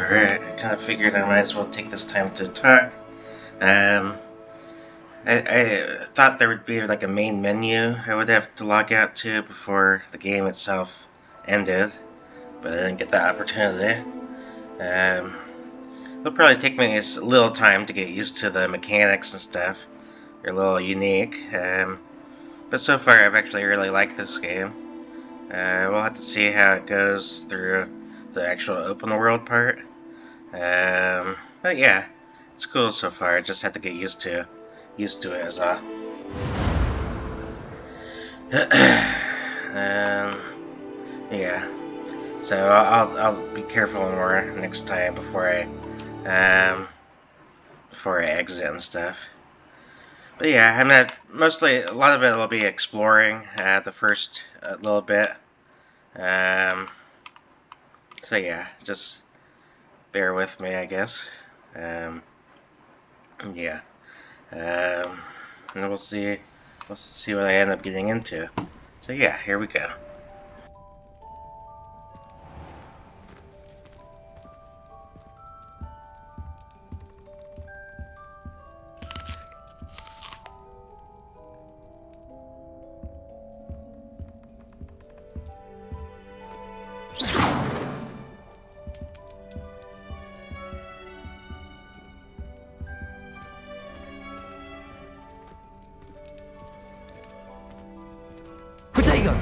Alright, I kind of figured I might as well take this time to talk. Um, I thought there would be like a main menu I would have to log out to before the game itself ended, but I didn't get that opportunity. It'll probably take me a little time to get used to the mechanics and stuff. They're a little unique, but so far I've actually really liked this game. We'll have to see how it goes through the actual open world part. But yeah, it's cool so far. I just have to get used to it as all. Yeah. So I'll be careful more next time before I exit and stuff. But yeah, I'm not mostly a lot of it will be exploring the first little bit. So yeah, just bear with me, I guess. Yeah. And we'll see what I end up getting into. So yeah, here we go. Potato!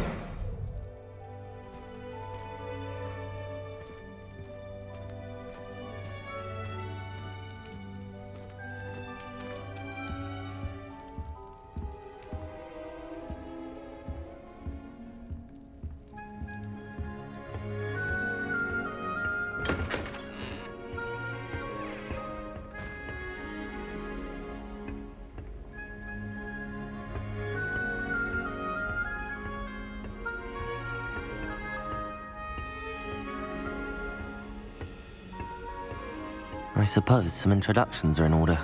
I suppose some introductions are in order.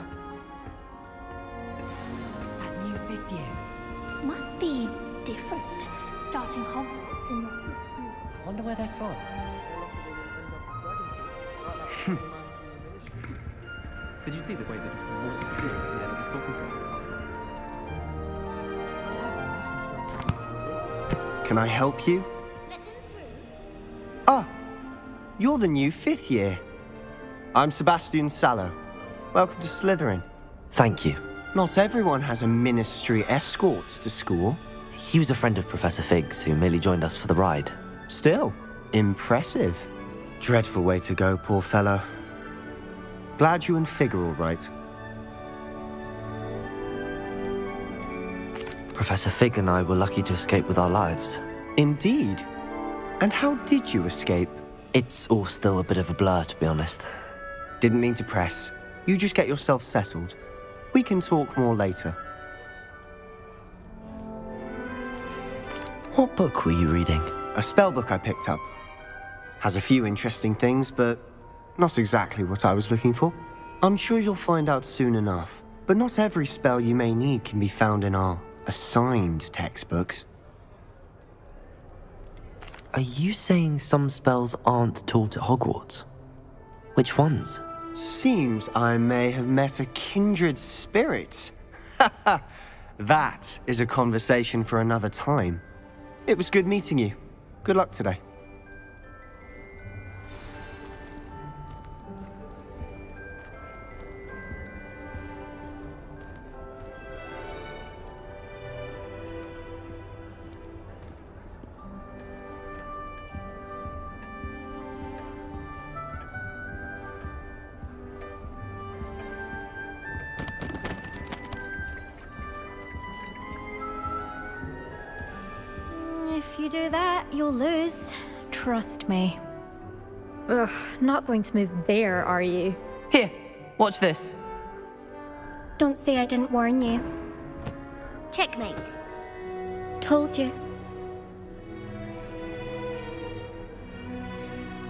That new fifth year. Must be different, starting Hogwarts in your fifth year. Wonder where they're from. Did you see the way they just walked through it? Yeah, it's talking. Can I help you? Let him through. Ah, you're the new fifth year. I'm Sebastian Sallow. Welcome to Slytherin. Thank you. Not everyone has a ministry escort to school. He was a friend of Professor Fig's who merely joined us for the ride. Still, impressive. Dreadful way to go, poor fellow. Glad you and Fig are all right. Professor Fig and I were lucky to escape with our lives. Indeed. And how did you escape? It's all still a bit of a blur, to be honest. Didn't mean to press. You just get yourself settled. We can talk more later. What book were you reading? A spell book I picked up. Has a few interesting things, but not exactly what I was looking for. I'm sure you'll find out soon enough. But not every spell you may need can be found in our assigned textbooks. Are you saying some spells aren't taught at Hogwarts? Which ones? Seems I may have met a kindred spirit. That is a conversation for another time. It was good meeting you. Good luck today. If you do that, you'll lose. Trust me. Ugh, not going to move there, are you? Here, watch this. Don't say I didn't warn you. Checkmate. Told you.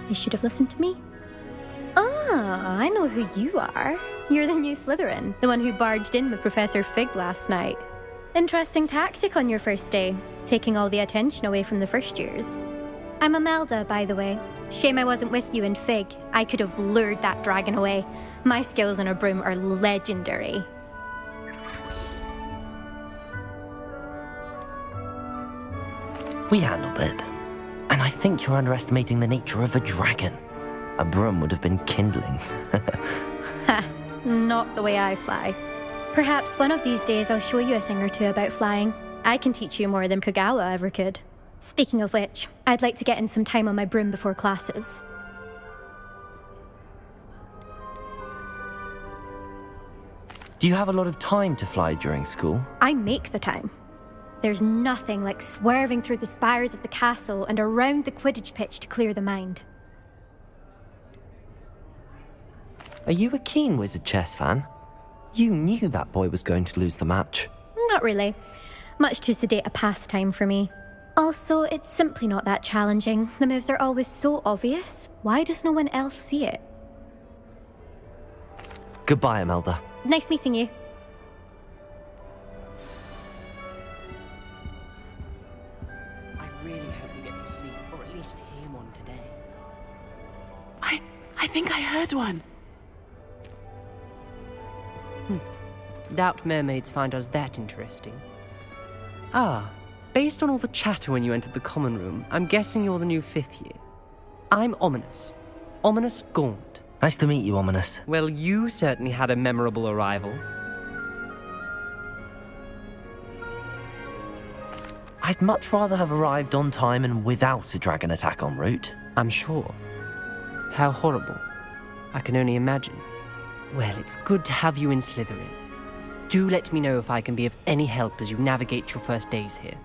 You should have listened to me. Ah, I know who you are. You're the new Slytherin, the one who barged in with Professor Fig last night. Interesting tactic on your first day, taking all the attention away from the first years. I'm Imelda, by the way. Shame I wasn't with you in Fig. I could have lured that dragon away. My skills on a broom are legendary. We handled it. And I think you're underestimating the nature of a dragon. A broom would have been kindling. Ha, not the way I fly. Perhaps one of these days I'll show you a thing or two about flying. I can teach you more than Kogawa ever could. Speaking of which, I'd like to get in some time on my broom before classes. Do you have a lot of time to fly during school? I make the time. There's nothing like swerving through the spires of the castle and around the Quidditch pitch to clear the mind. Are you a keen Wizard chess fan? You knew that boy was going to lose the match. Not really. Much too sedate a pastime for me. Also, it's simply not that challenging. The moves are always so obvious. Why does no one else see it? Goodbye, Imelda. Nice meeting you. I really hope we get to see, or at least hear one today. I think I heard one. Doubt mermaids find us that interesting. Ah, based on all the chatter when you entered the common room, I'm guessing you're the new 5th year. I'm Ominous. Ominous Gaunt. Nice to meet you, Ominous. Well, you certainly had a memorable arrival. I'd much rather have arrived on time and without a dragon attack en route. I'm sure. How horrible. I can only imagine. Well, it's good to have you in Slytherin. Do let me know if I can be of any help as you navigate your first days here.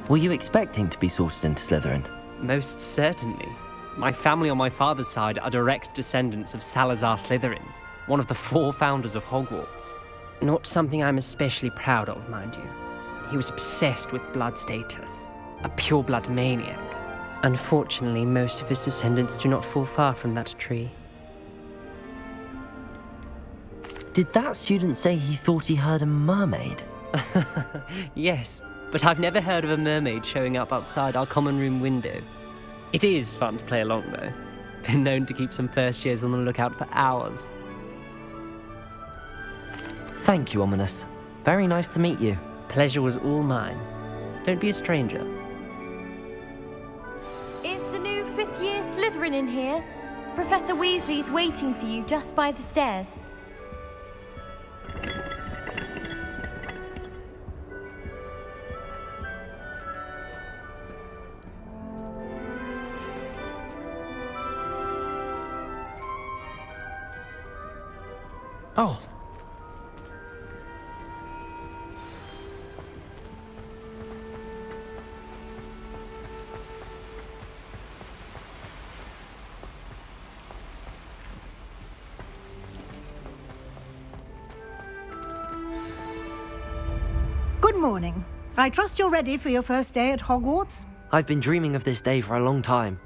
Were you expecting to be sorted into Slytherin? Most certainly. My family on my father's side are direct descendants of Salazar Slytherin, one of the 4 founders of Hogwarts. Not something I'm especially proud of, mind you. He was obsessed with blood status, a pure-blood maniac. Unfortunately, most of his descendants do not fall far from that tree. Did that student say he thought he heard a mermaid? Yes, but I've never heard of a mermaid showing up outside our common room window. It is fun to play along, though. Been known to keep some first years on the lookout for hours. Thank you, Ominous. Very nice to meet you. Pleasure was all mine. Don't be a stranger. Is the new 5th year Slytherin in here? Professor Weasley's waiting for you just by the stairs. Oh. Good morning. I trust you're ready for your first day at Hogwarts? I've been dreaming of this day for a long time.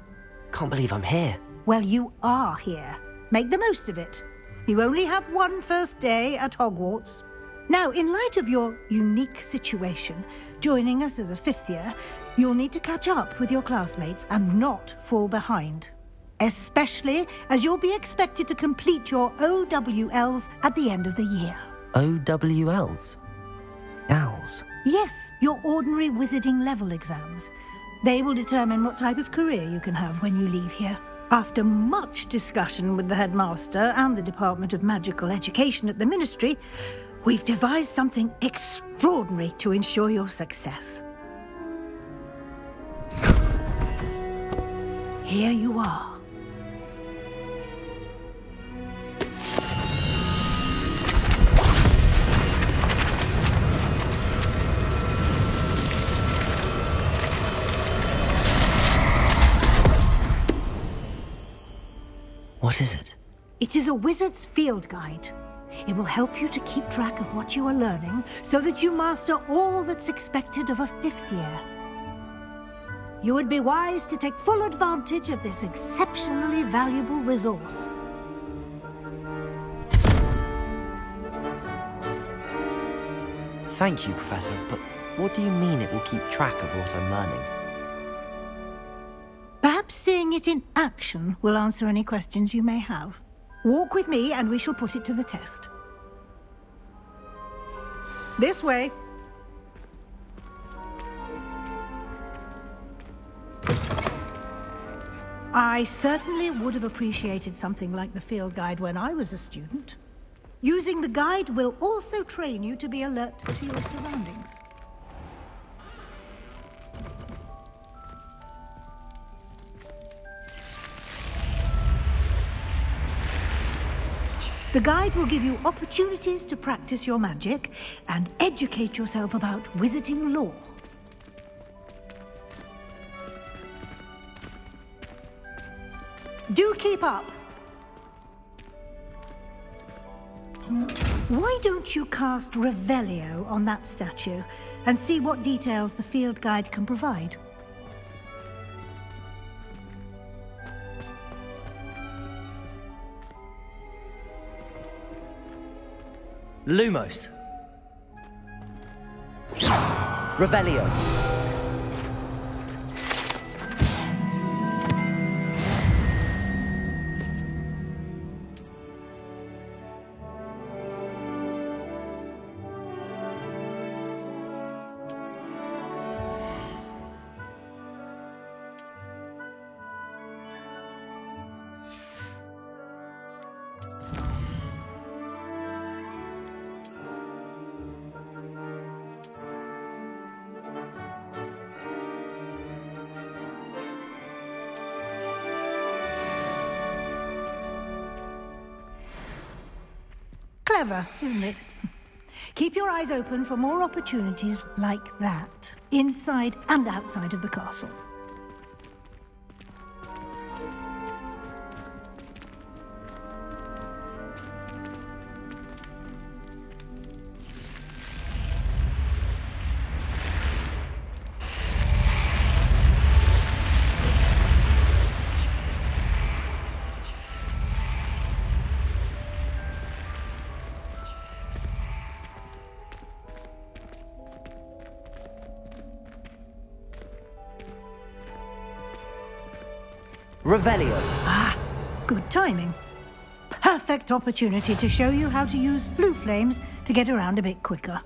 Can't believe I'm here. Well, you are here. Make the most of it. You only have one first day at Hogwarts. Now, in light of your unique situation, joining us as a 5th year, you'll need to catch up with your classmates and not fall behind. Especially as you'll be expected to complete your OWLs at the end of the year. OWLs? Owls? Yes, your ordinary wizarding level exams. They will determine what type of career you can have when you leave here. After much discussion with the headmaster and the Department of Magical Education at the Ministry, we've devised something extraordinary to ensure your success. Here you are. What is it? It is a wizard's field guide. It will help you to keep track of what you are learning so that you master all that's expected of a 5th year. You would be wise to take full advantage of this exceptionally valuable resource. Thank you, Professor, but What do you mean it will keep track of what I'm learning? Perhaps seeing it in action will answer any questions you may have. Walk with me and we shall put it to the test. This way. I certainly would have appreciated something like the field guide when I was a student. Using the guide will also train you to be alert to your surroundings. The guide will give you opportunities to practice your magic and educate yourself about wizarding lore. Do keep up. Why don't you cast Revelio on that statue and see what details the field guide can provide? Lumos. Revelio. Clever, isn't it? Keep your eyes open for more opportunities like that, inside and outside of the castle. Revelio. Ah, good timing. Perfect opportunity to show you how to use flue flames to get around a bit quicker.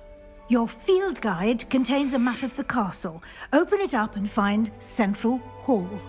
Your field guide contains a map of the castle. Open it up and find Central Hall.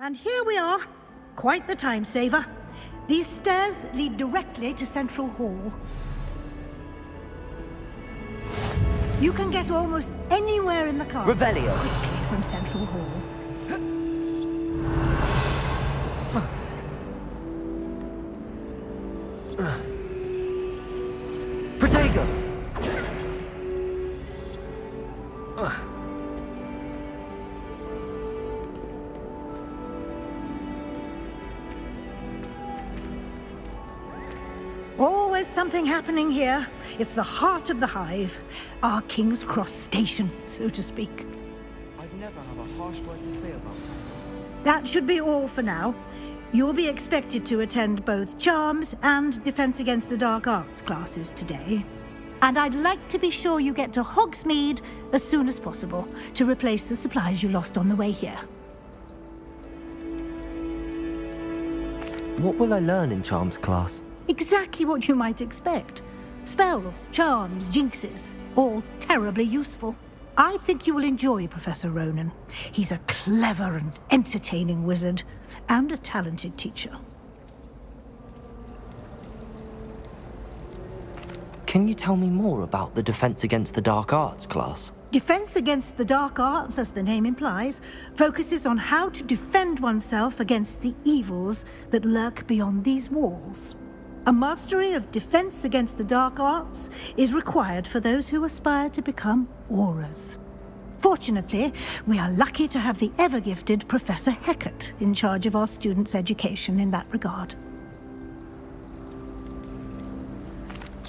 And here we are. Quite the time saver. These stairs lead directly to Central Hall. You can get almost anywhere in the castle Revelio. quickly from Central Hall. Protego. Always something happening here. It's the heart of the hive. Our King's Cross station, so to speak. I'd never have a harsh word to say about that. That should be all for now. You'll be expected to attend both Charms and Defense Against the Dark Arts classes today. And I'd like to be sure you get to Hogsmeade as soon as possible to replace the supplies you lost on the way here. What will I learn in Charms class? Exactly what you might expect. Spells, charms, jinxes, all terribly useful. I think you will enjoy Professor Ronan. He's a clever and entertaining wizard, and a talented teacher. Can you tell me more about the Defense Against the Dark Arts class? Defense Against the Dark Arts, as the name implies, focuses on how to defend oneself against the evils that lurk beyond these walls. A mastery of Defense Against the Dark Arts is required for those who aspire to become auras. Fortunately, we are lucky to have the ever-gifted Professor Hecat in charge of our students' education in that regard.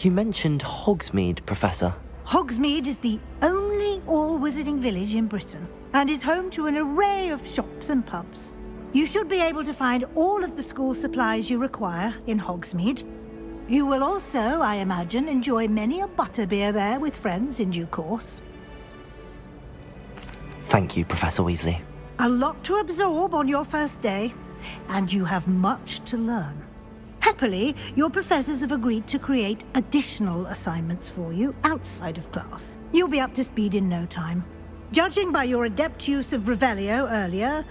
You mentioned Hogsmeade, Professor. Hogsmeade is the only all-wizarding village in Britain, and is home to an array of shops and pubs. You should be able to find all of the school supplies you require in Hogsmeade. You will also, I imagine, enjoy many a butterbeer there with friends in due course. Thank you, Professor Weasley. A lot to absorb on your first day, and you have much to learn. Happily, your professors have agreed to create additional assignments for you outside of class. You'll be up to speed in no time. Judging by your adept use of Revelio earlier,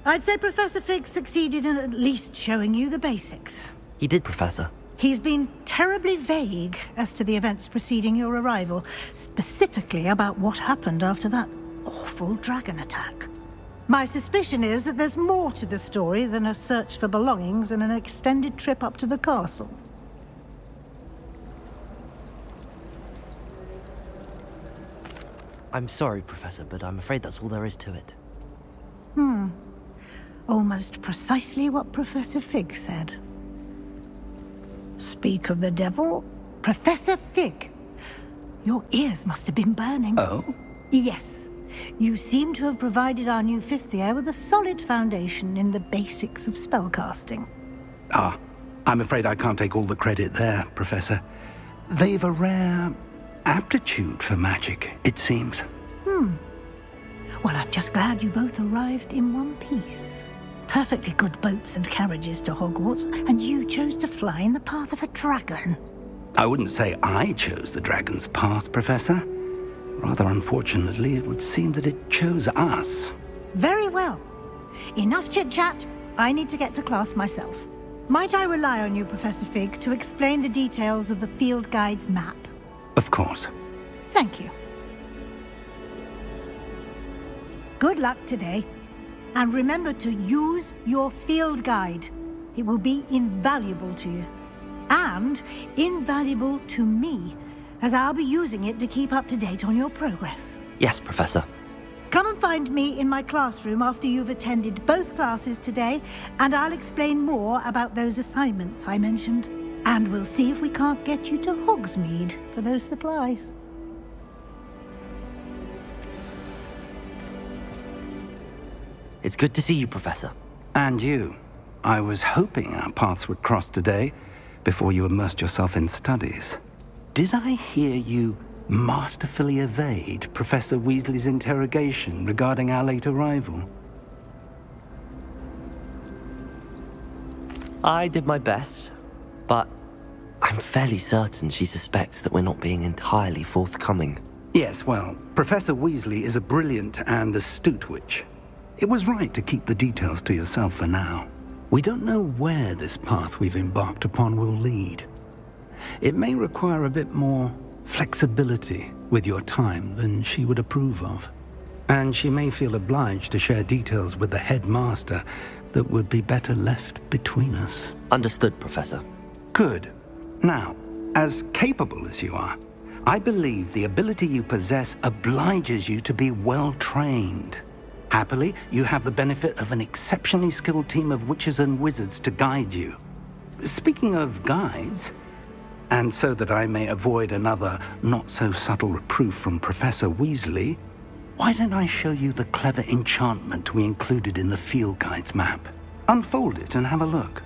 I'd say Professor Fig succeeded in at least showing you the basics. He did, Professor. He's been terribly vague as to the events preceding your arrival, specifically about what happened after that awful dragon attack. My suspicion is that there's more to the story than a search for belongings and an extended trip up to the castle. I'm sorry, Professor, but I'm afraid that's all there is to it. Almost precisely what Professor Fig said. Speak of the devil, Professor Fig. Your ears must have been burning. Oh? Yes. You seem to have provided our new fifth year with a solid foundation in the basics of spellcasting. Ah, I'm afraid I can't take all the credit there, Professor. They've a rare aptitude for magic, it seems. Well, I'm just glad you both arrived in one piece. Perfectly good boats and carriages to Hogwarts, and you chose to fly in the path of a dragon. I wouldn't say I chose the dragon's path, Professor. Rather unfortunately, it would seem that it chose us. Very well. Enough chit-chat. I need to get to class myself. Might I rely on you, Professor Fig, to explain the details of the field guide's map? Of course. Thank you. Good luck today. And remember to use your field guide. It will be invaluable to you. And invaluable to me, as I'll be using it to keep up to date on your progress. Yes, Professor. Come and find me in my classroom after you've attended both classes today, and I'll explain more about those assignments I mentioned. And we'll see if we can't get you to Hogsmeade for those supplies. It's good to see you, Professor. And you. I was hoping our paths would cross today, before you immersed yourself in studies. Did I hear you masterfully evade Professor Weasley's interrogation regarding our late arrival? I did my best, but I'm fairly certain she suspects that we're not being entirely forthcoming. Yes, well, Professor Weasley is a brilliant and astute witch. It was right to keep the details to yourself for now. We don't know where this path we've embarked upon will lead. It may require a bit more flexibility with your time than she would approve of. And she may feel obliged to share details with the headmaster that would be better left between us. Understood, Professor. Good. Now, as capable as you are, I believe the ability you possess obliges you to be well trained. Happily, you have the benefit of an exceptionally skilled team of witches and wizards to guide you. Speaking of guides, and so that I may avoid another not-so-subtle reproof from Professor Weasley, why don't I show you the clever enchantment we included in the field guide's map? Unfold it and have a look.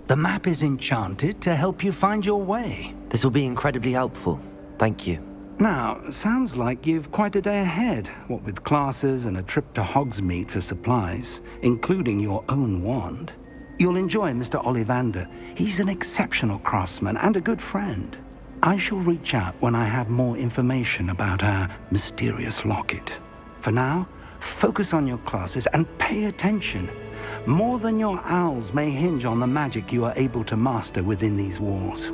The map is enchanted to help you find your way. This will be incredibly helpful. Thank you. Now, sounds like you've quite a day ahead, what with classes and a trip to Hogsmeade for supplies, including your own wand. You'll enjoy Mr. Ollivander. He's an exceptional craftsman and a good friend. I shall reach out when I have more information about our mysterious locket. For now, focus on your classes and pay attention. More than your owls may hinge on the magic you are able to master within these walls.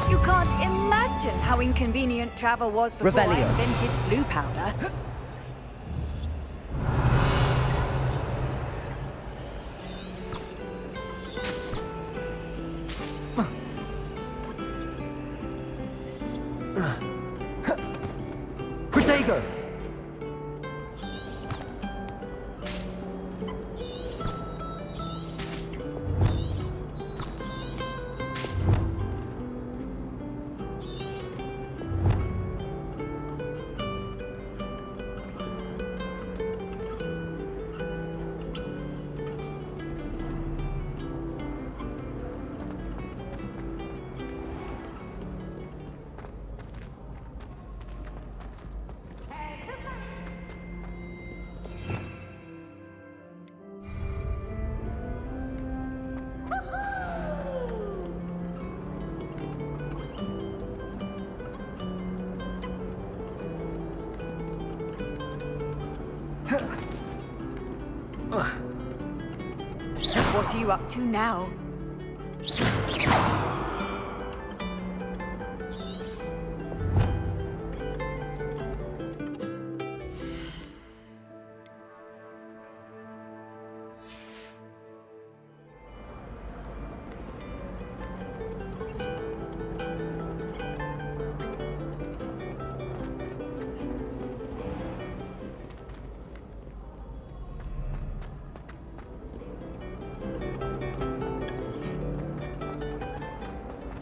You can't imagine how inconvenient travel was before I Revelio. invented flu powder. Protego! What are you up to now?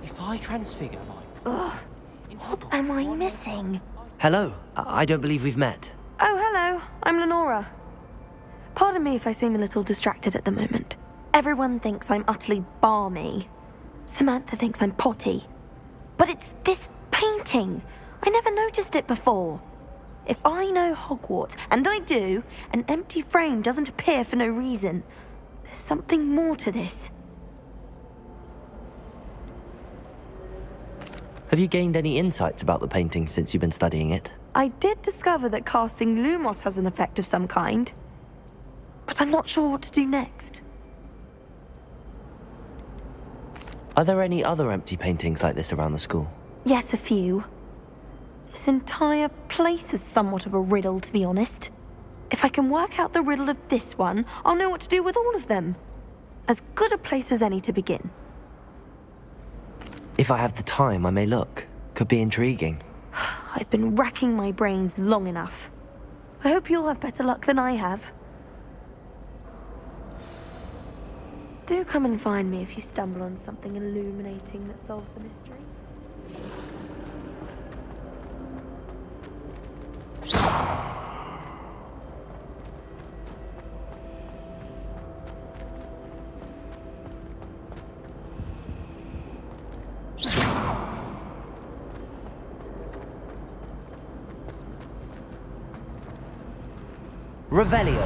If I transfigure What am I missing? Hello. I don't believe we've met. Oh, hello. I'm Lenora. Pardon me if I seem a little distracted at the moment. Everyone thinks I'm utterly balmy. Samantha thinks I'm potty. But it's this painting. I never noticed it before. If I know Hogwarts, and I do, an empty frame doesn't appear for no reason. There's something more to this. Have you gained any insights about the painting since you've been studying it? I did discover that casting Lumos has an effect of some kind. But I'm not sure what to do next. Are there any other empty paintings like this around the school? Yes, a few. This entire place is somewhat of a riddle, to be honest. If I can work out the riddle of this one, I'll know what to do with all of them. As good a place as any to begin. If I have the time, I may look. Could be intriguing. I've been racking my brains long enough. I hope you'll have better luck than I have. Do come and find me if you stumble on something illuminating that solves the mystery. Revelio.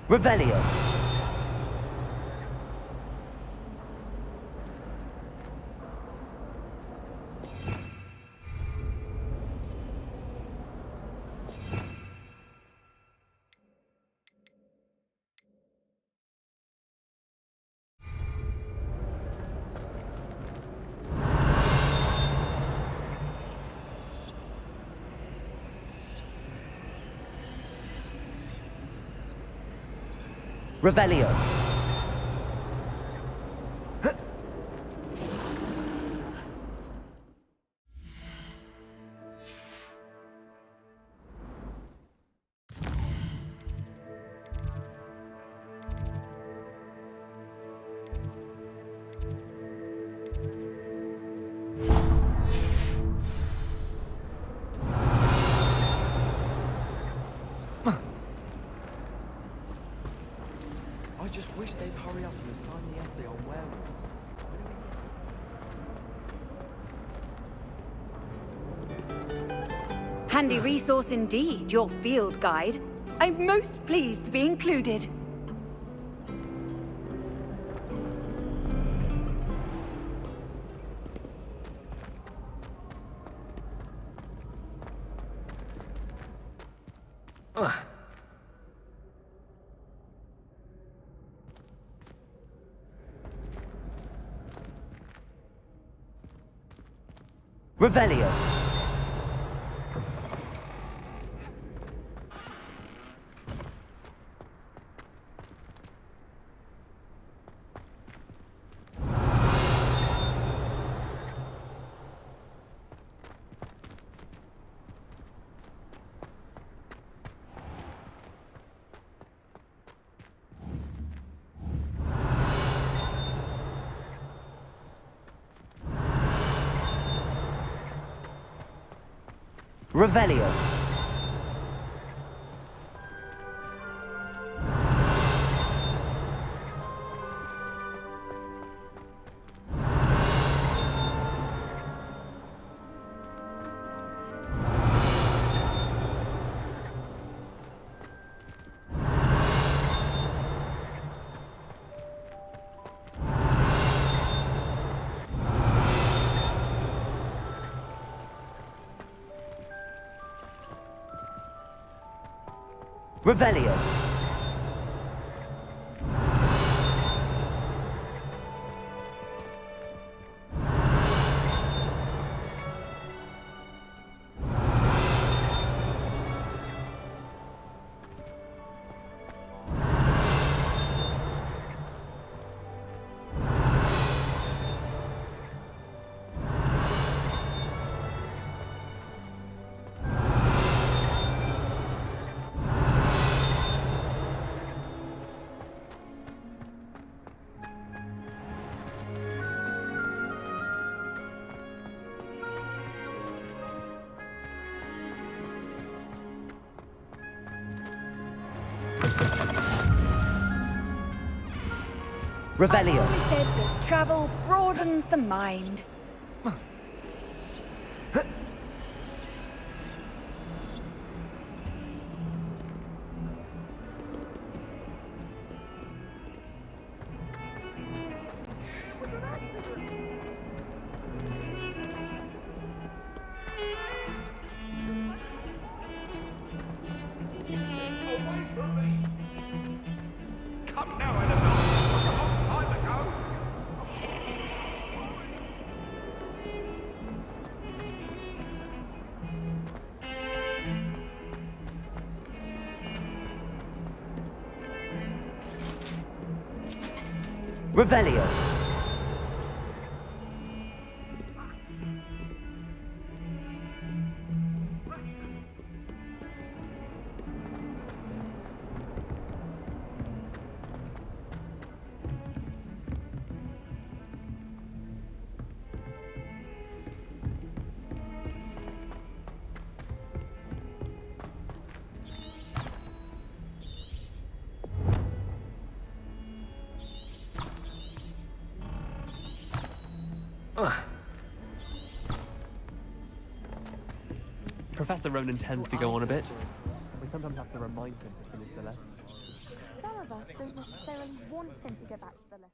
Revelio. Revelio. I just wish they'd hurry up and assign the essay on werewolves. Handy resource indeed, your field guide. I'm most pleased to be included. Revelio. Revelio. Revelio. Revelio. I've always said that travel broadens the mind. Revelio. Professor Ronan tends to go on a bit. We sometimes have to remind him to finish the lesson. Some of us don't necessarily want him to go back to the lesson.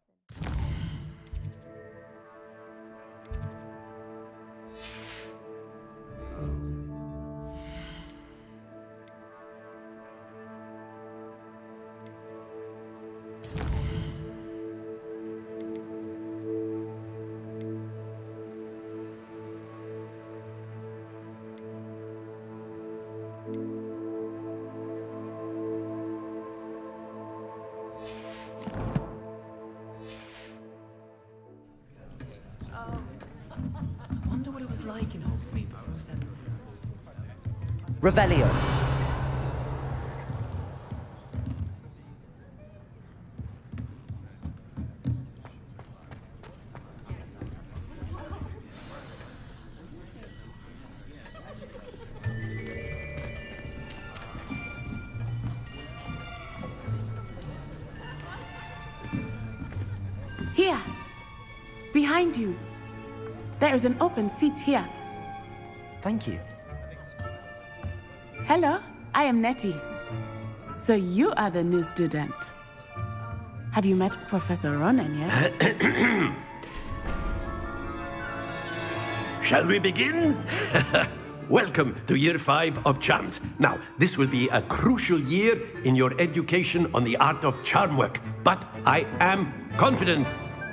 Like in Hogsmeade. Revelio. Here. Behind you. There is an open seat here. Thank you. Hello, I am Nettie. So you are the new student. Have you met Professor Ronan yet? Shall we begin? Welcome to Year 5 of Charms. Now, this will be a crucial year in your education on the art of charm work. But I am confident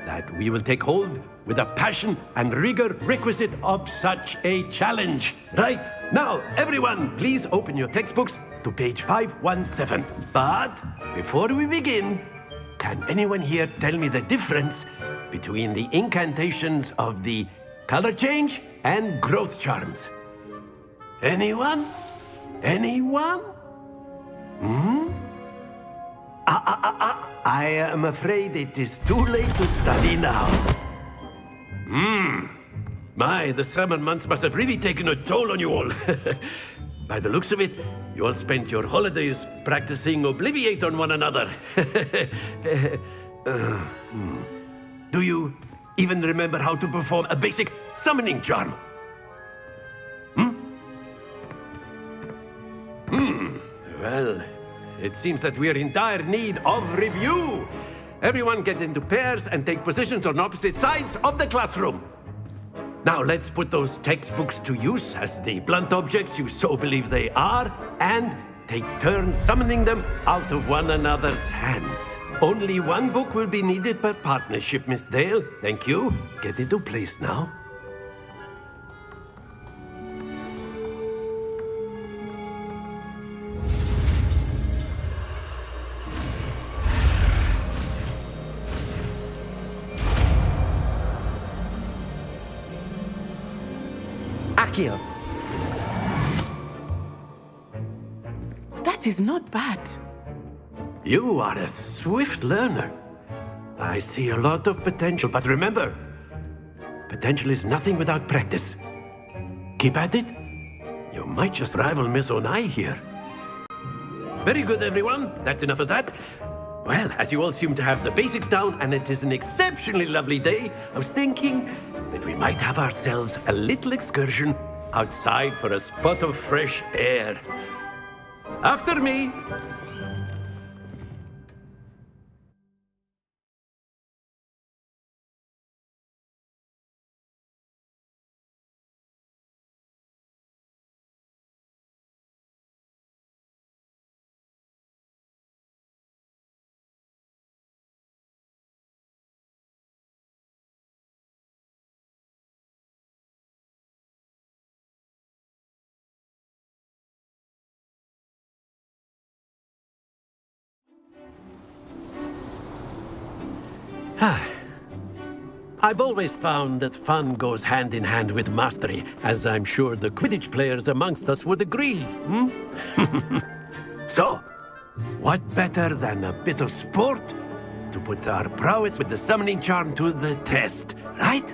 that we will take hold with the passion and rigor requisite of such a challenge. Right, now, everyone, please open your textbooks to page 517. But before we begin, can anyone here tell me the difference between the incantations of the color change and growth charms? Anyone? Anyone? I am afraid it is too late to study now. My, the summer months must have really taken a toll on you all. By the looks of it, you all spent your holidays practicing Obliviate on one another. Do you even remember how to perform a basic summoning charm? Well, it seems that we are in dire need of review. Everyone get into pairs and take positions on opposite sides of the classroom. Now let's put those textbooks to use as the blunt objects you so believe they are, and take turns summoning them out of one another's hands. Only one book will be needed per partnership, Miss Dale. Thank you. Get into place now. Accio. That is not bad. You are a swift learner. I see a lot of potential, but remember, potential is nothing without practice. Keep at it. You might just rival Miss Onai here. Very good, everyone. That's enough of that. Well, as you all seem to have the basics down, and it is an exceptionally lovely day, I was thinking that we might have ourselves a little excursion outside for a spot of fresh air. After me. I've always found that fun goes hand in hand with mastery, as I'm sure the Quidditch players amongst us would agree. So, what better than a bit of sport to put our prowess with the summoning charm to the test, right?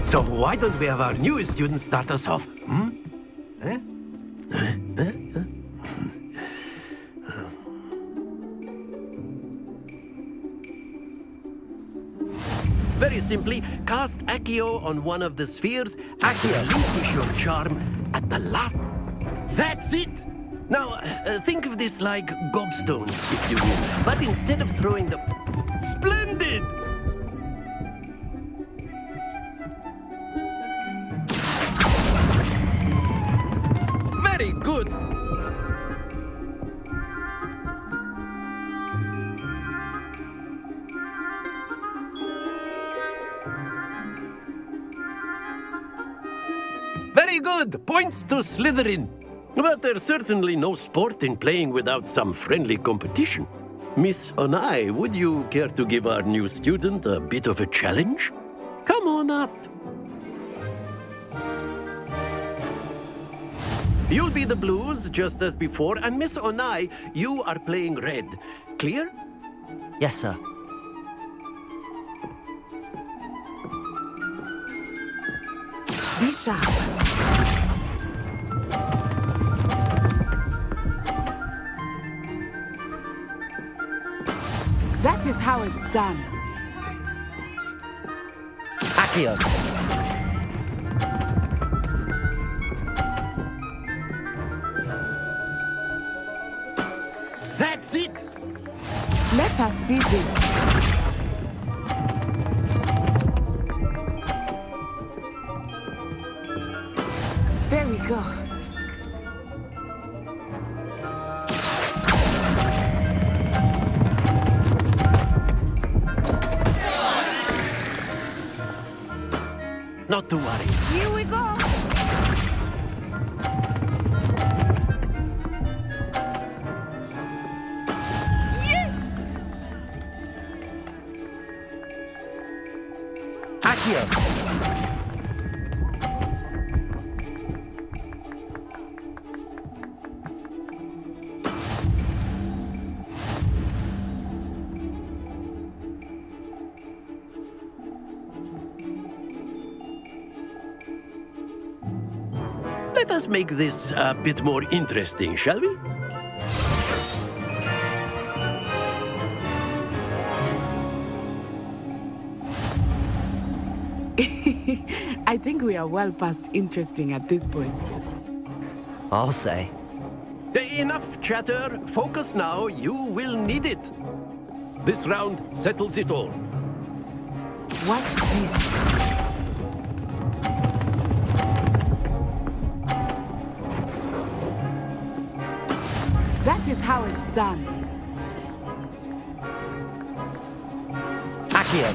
So why don't we have our newest student start us off? Very simply, cast Accio on one of the spheres. Accio relinquish your charm at the last... That's it! Now, think of this like gobstones, if you will. But instead of throwing them... Splendid! Very good! Very good! Points to Slytherin. But there's certainly no sport in playing without some friendly competition. Miss Onai, would you care to give our new student a bit of a challenge? Come on up. You'll be the blues, just as before, and Miss Onai, you are playing red. Clear? Yes, sir. Be sharp. That is how it's done. Accio. That's it! Let us see this. There we go. Not to worry. Here we go. Accio. Let us make this a bit more interesting, shall we? I think we are well past interesting at this point. I'll say. Enough chatter. Focus now. You will need it. This round settles it all. Watch this. That is how it's done. Accio.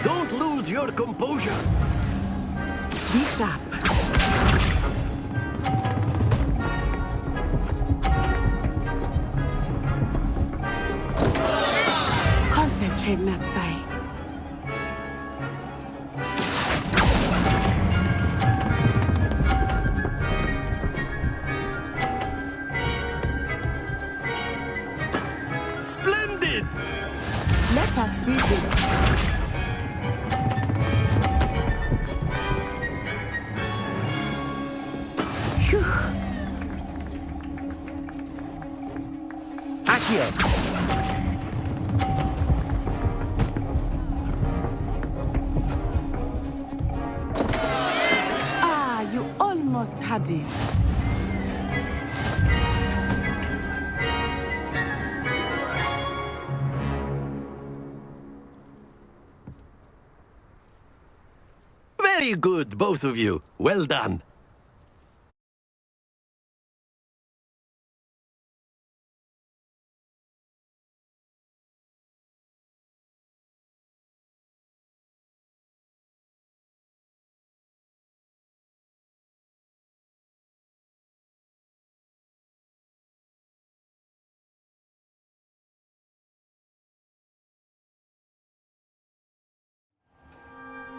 Don't lose your composure. Be sharp. Concentrate, Natsai. Splendid! Let us see this. Phew. Accio. Ah, you almost had it. Very good, both of you. Well done.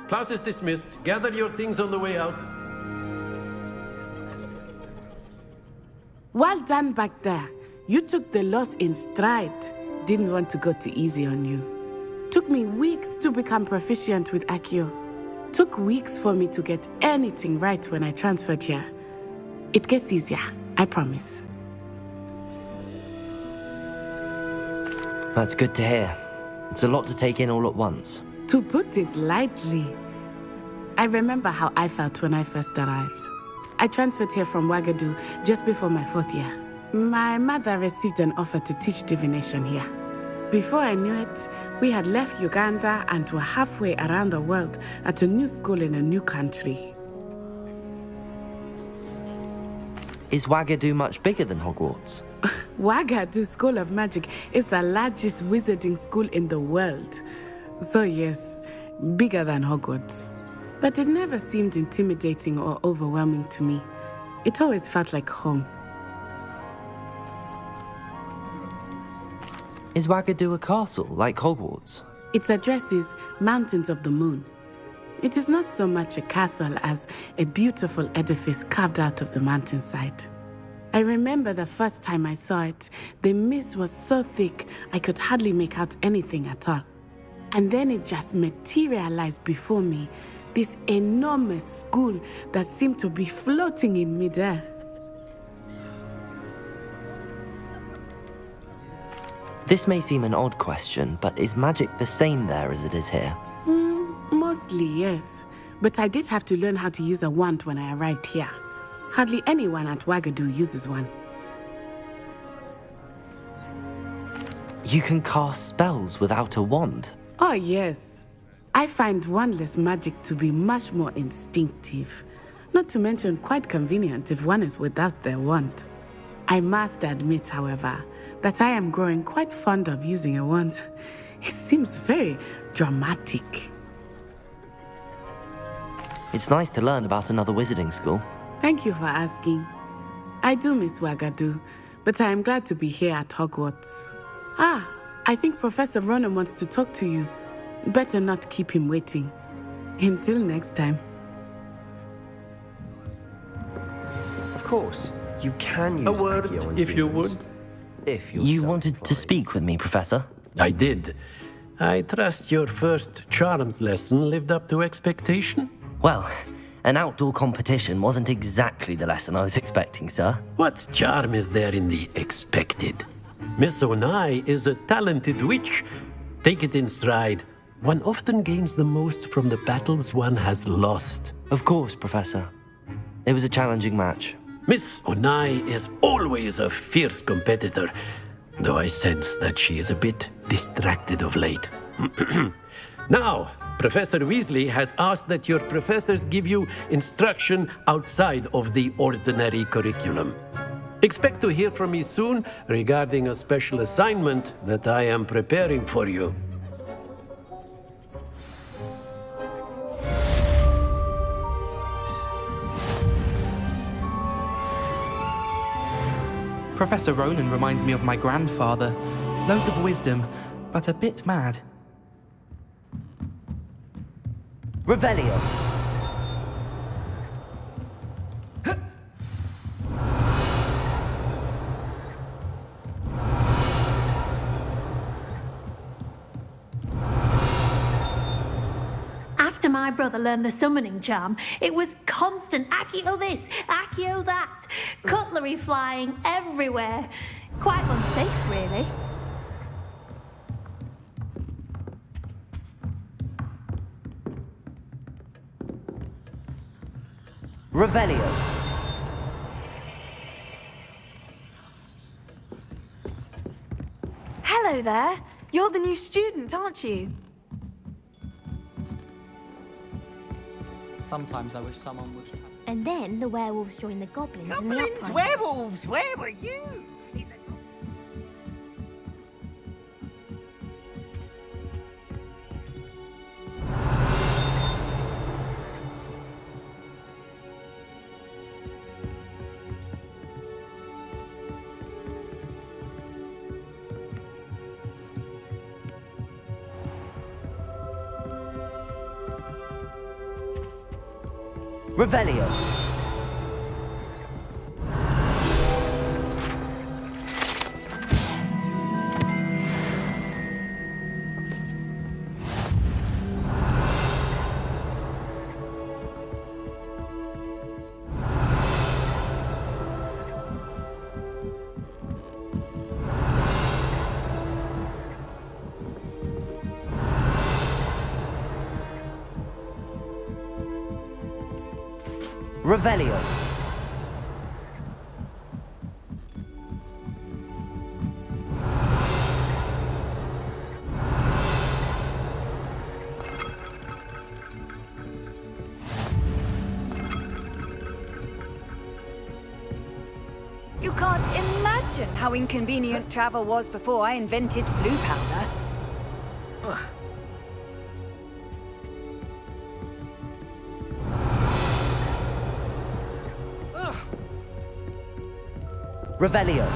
Class is dismissed. Gather your things on the way out. Well done back there. You took the loss in stride. Didn't want to go too easy on you. Took me weeks to become proficient with Accio. Took weeks for me to get anything right when I transferred here. It gets easier, I promise. That's good to hear. It's a lot to take in all at once. To put it lightly, I remember how I felt when I first arrived. I transferred here from Wagadu just before my 4th year. My mother received an offer to teach divination here. Before I knew it, we had left Uganda and were halfway around the world at a new school in a new country. Is Wagadu much bigger than Hogwarts? Wagadu School of Magic is the largest wizarding school in the world. So yes, bigger than Hogwarts. But it never seemed intimidating or overwhelming to me. It always felt like home. Is Wagadu a castle, like Hogwarts? Its address is Mountains of the Moon. It is not so much a castle as a beautiful edifice carved out of the mountainside. I remember the first time I saw it, the mist was so thick I could hardly make out anything at all. And then it just materialized before me, this enormous school that seemed to be floating in midair. This may seem an odd question, but is magic the same there as it is here? Mostly, yes. But I did have to learn how to use a wand when I arrived here. Hardly anyone at Wagadu uses one. You can cast spells without a wand? Oh, yes. I find wandless magic to be much more instinctive. Not to mention quite convenient if one is without their wand. I must admit, however, that I am growing quite fond of using a wand. It seems very dramatic. It's nice to learn about another wizarding school. Thank you for asking. I do miss Wagadu, but I am glad to be here at Hogwarts. I think Professor Ronan wants to talk to you. Better not keep him waiting. Until next time. Of course, you can use A word, Accio on if you humans. would. If you're You so wanted to inclined. speak with me, Professor? I did. I trust your first charms lesson lived up to expectation? Well, an outdoor competition wasn't exactly the lesson I was expecting, sir. What charm is there in the expected? Miss Onai is a talented witch. Take it in stride. One often gains the most from the battles one has lost. Of course, Professor. It was a challenging match. Miss Onai is always a fierce competitor, though I sense that she is a bit distracted of late. Now, Professor Weasley has asked that your professors give you instruction outside of the ordinary curriculum. Expect to hear from me soon regarding a special assignment that I am preparing for you. Professor Ronan reminds me of my grandfather. Loads of wisdom, but a bit mad. Revelio. After my brother learned the summoning charm, it was constant Accio this, Accio that, cutlery flying everywhere. Quite unsafe, really. Revelio. Hello there. You're the new student, aren't you? Sometimes I wish someone would... And then the werewolves joined the goblins in the Goblins, uprising. werewolves, where were you? Revelio. Revelio. You can't imagine how inconvenient travel was before I invented flu powder. Revelio.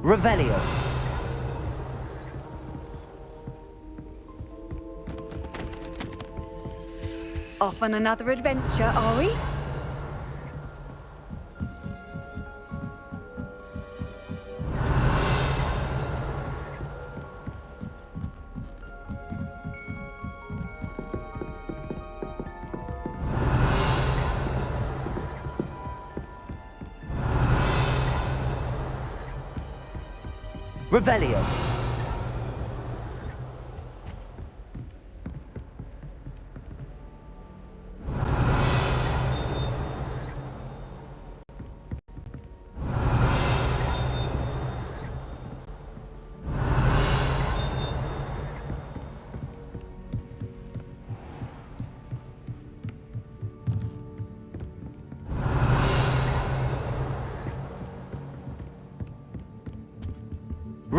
Revelio. Off on another adventure, are we? Revelio.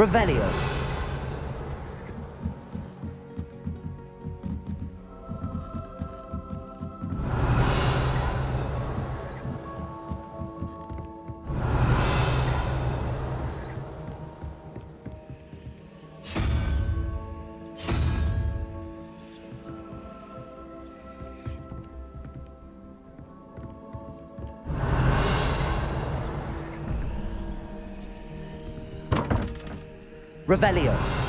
Revelio. Revelio.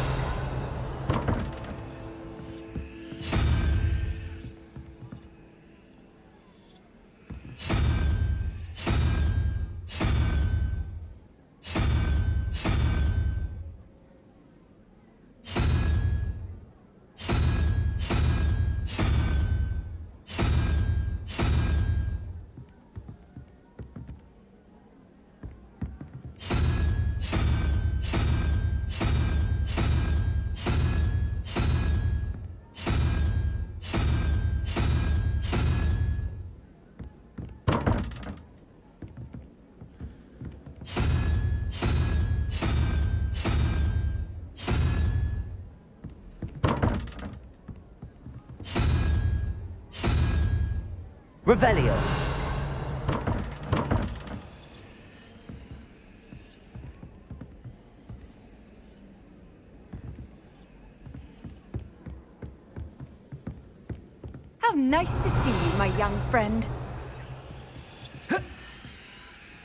Revelio. How nice to see you, my young friend.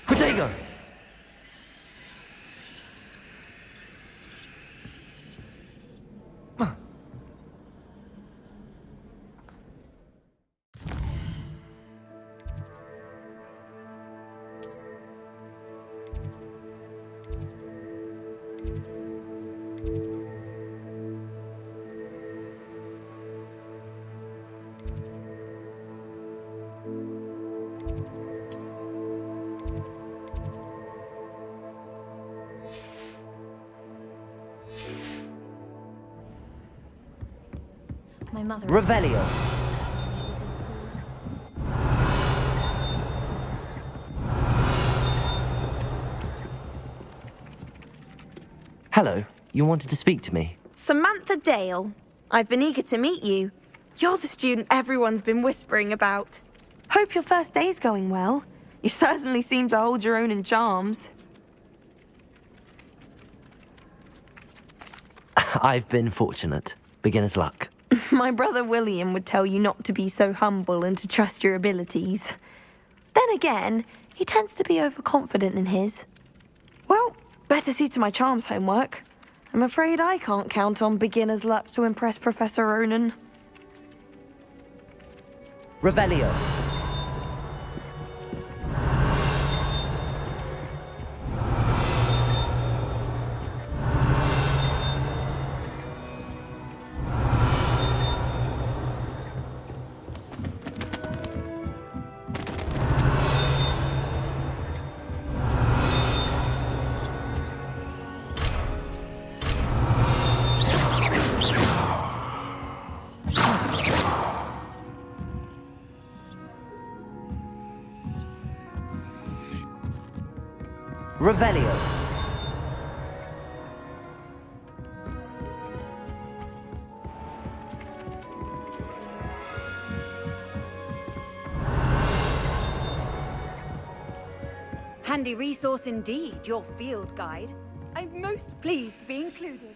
Protego. My mother. Revelio. Hello, you wanted to speak to me? Samantha Dale. I've been eager to meet you. You're the student everyone's been whispering about. Hope your first day's going well. You certainly seem to hold your own in charms. I've been fortunate. Beginner's luck. My brother William would tell you not to be so humble and to trust your abilities. Then again, he tends to be overconfident in his. Well, better see to my charms homework. I'm afraid I can't count on beginner's luck to impress Professor Ronan. Revelio. Revelio. Handy resource indeed, your field guide. I'm most pleased to be included.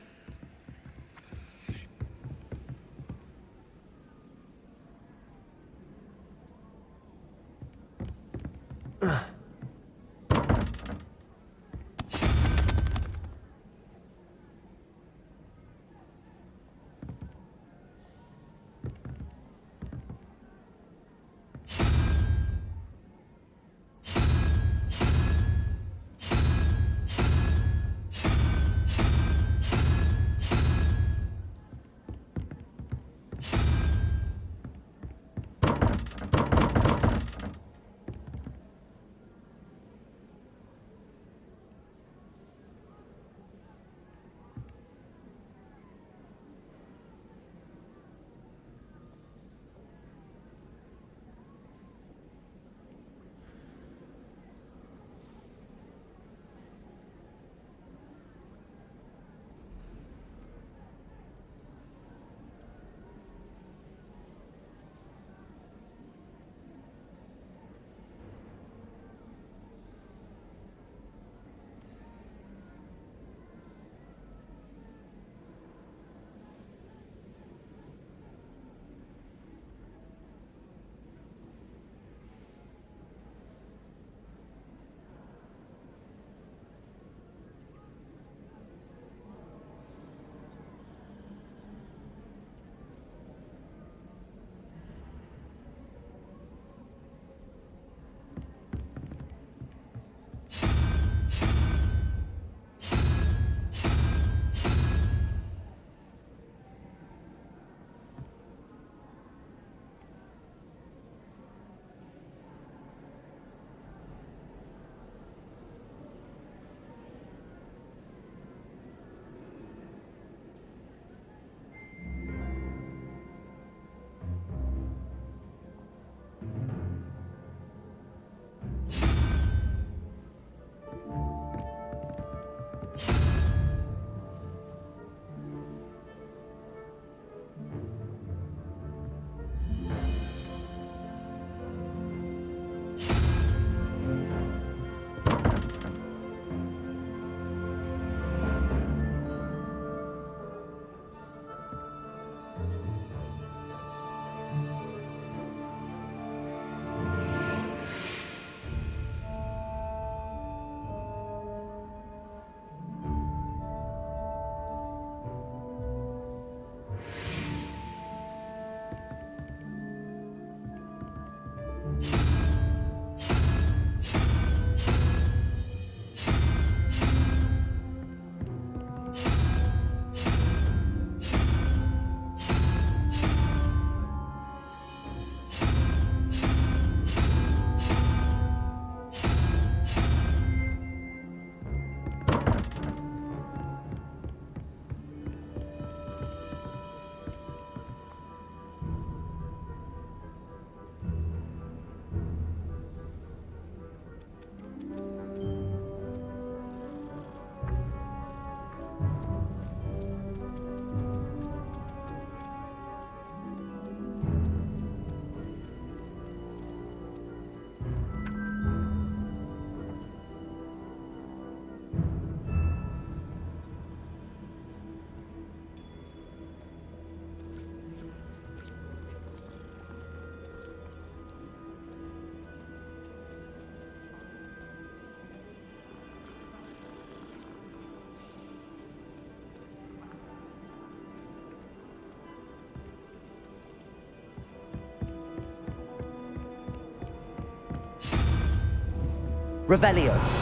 Revelio.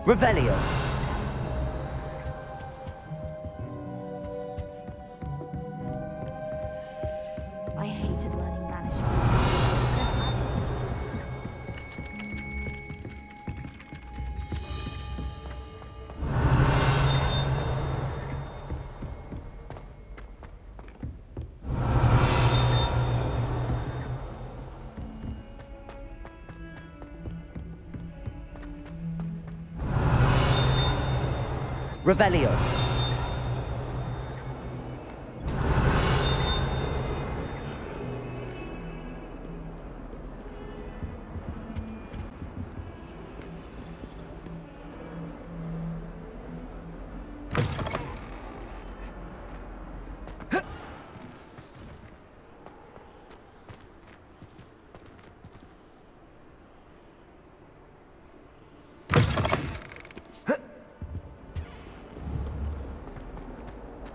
Revelio. I hated learning banishment. Revelio.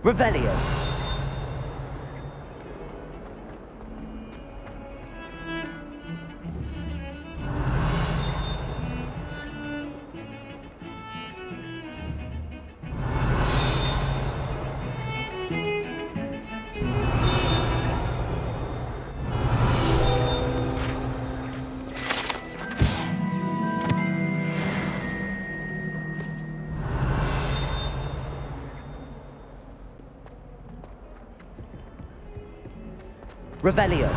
Revelio. Revelio.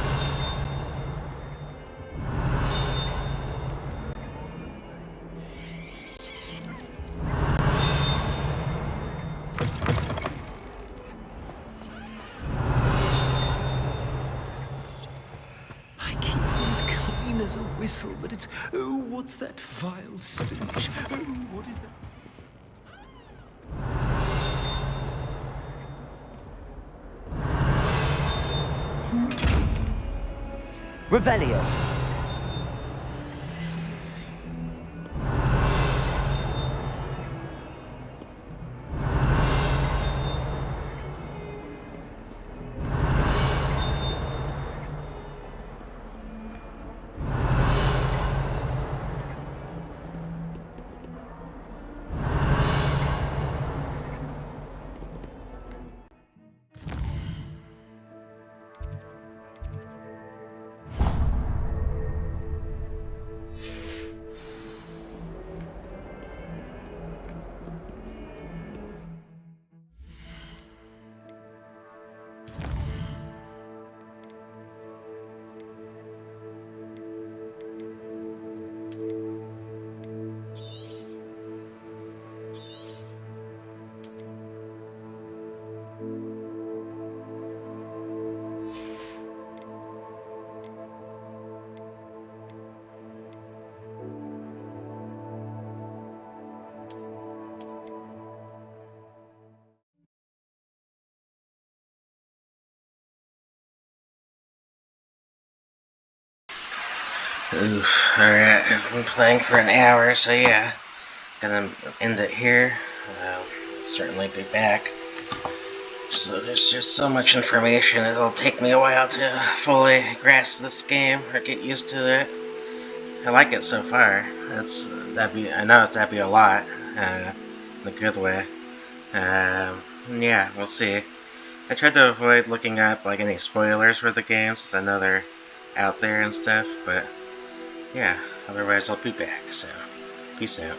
I keep things clean as a whistle, but it's... Oh, what's that vile stench? Oh, what is that? Revelio. Oof, alright, I've been playing for an hour, so yeah, gonna end it here. I'll certainly be back. So there's just so much information, it'll take me a while to fully grasp this game or get used to it. I like it so far. I know that'd be a lot, in a good way. Yeah, we'll see. I tried to avoid looking up like any spoilers for the game since I know they're out there and stuff, but yeah, otherwise I'll be back, so peace out.